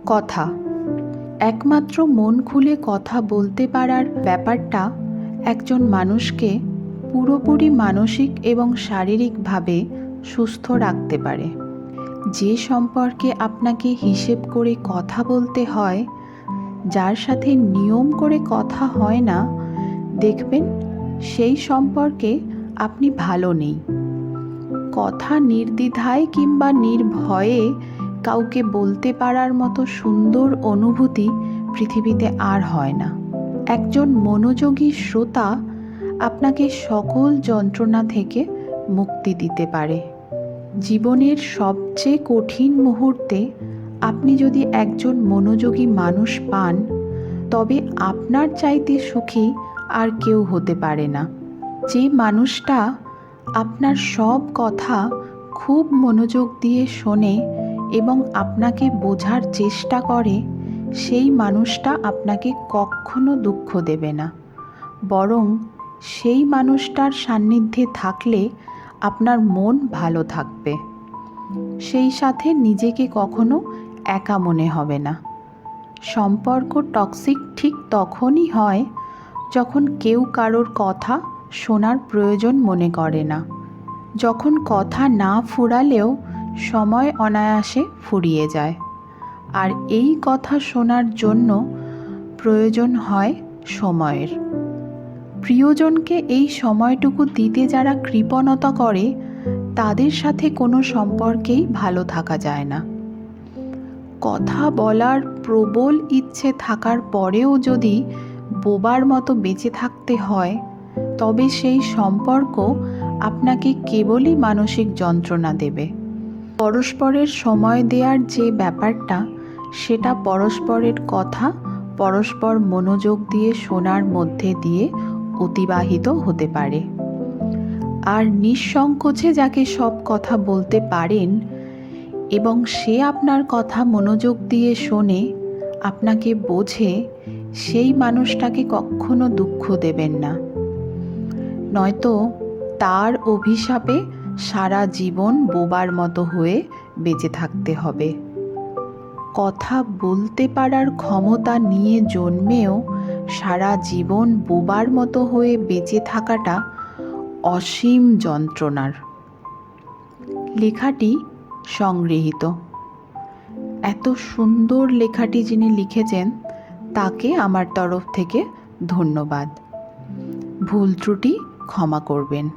কথা। একমাত্র মন খুলে কথা বলতে পারার ব্যাপারটা একজন মানুষকে পুরোপুরি মানসিক এবং শারীরিকভাবে সুস্থ রাখতে পারে। যে সম্পর্কে আপনাকে হিসেব করে কথা বলতে হয়, যার সাথে নিয়ম করে কথা হয় না, দেখবেন সেই সম্পর্কে আপনি ভালো নেই। কথা নির্দ্বিধায় কিংবা নির্ভয়ে কাউকে বলতে পারার মতো সুন্দর অনুভূতি পৃথিবীতে আর হয় না। একজন মনোযোগী শ্রোতা আপনাকে সকল যন্ত্রণা থেকে মুক্তি দিতে পারে। জীবনের সবচেয়ে কঠিন মুহূর্তে আপনি যদি একজন মনোযোগী মানুষ পান, তবে আপনার চাইতে সুখী আর কেউ হতে পারে না। যে মানুষটা আপনার সব কথা খুব মনোযোগ দিয়ে শোনে এবং আপনাকে বোঝার চেষ্টা করে, সেই মানুষটা আপনাকে কখনো দুঃখ দেবে না। বরং সেই মানুষটার সান্নিধ্যে থাকলে আপনার মন ভালো থাকবে। সেই সাথে নিজেকে কখনো একা মনে হবে না। সম্পর্ক টক্সিক ঠিক তখনই হয় যখন কেউ কারোর কথা শোনার প্রয়োজন মনে করে না, যখন কথা না ফুরালেও সময় অনায়াসে ফুরিয়ে যায়। আর এই কথা শোনার জন্য প্রয়োজন হয় সময়ের। প্রিয়জনকে এই সময়টুকু দিতে যারা কৃপণতা করে, তাদের সাথে কোনো সম্পর্কেই ভালো থাকা যায় না। কথা বলার প্রবল ইচ্ছে থাকার পরেও যদি বোবার মতো বেঁচে থাকতে হয়, তবে সেই সম্পর্ক আপনাকে কেবলই মানসিক যন্ত্রণা দেবে। পরস্পরের সময় দেওয়ার যে ব্যাপারটা, সেটা পরস্পরের কথা পরস্পর মনোযোগ দিয়ে শোনার মধ্যে দিয়ে অতিবাহিত হতে পারে। আর নিঃসংকোচে যাকে সব কথা বলতে পারেন এবং সে আপনার কথা মনোযোগ দিয়ে শোনে, আপনাকে বোঝে, সেই মানুষটাকে কখনো দুঃখ দেবেন না। নয়তো তার অভিশাপে সারা জীবন বোবার মতো হয়ে বেঁচে থাকতে হবে। কথা বলতে পারার ক্ষমতা নিয়ে জন্মেও সারা জীবন বোবার মতো হয়ে বেঁচে থাকাটা অসীম যন্ত্রণার। লেখাটি সংগৃহীত। এত সুন্দর লেখাটি যিনি লিখেছেন, তাকে আমার তরফ থেকে ধন্যবাদ। ভুল ত্রুটি ক্ষমা করবেন।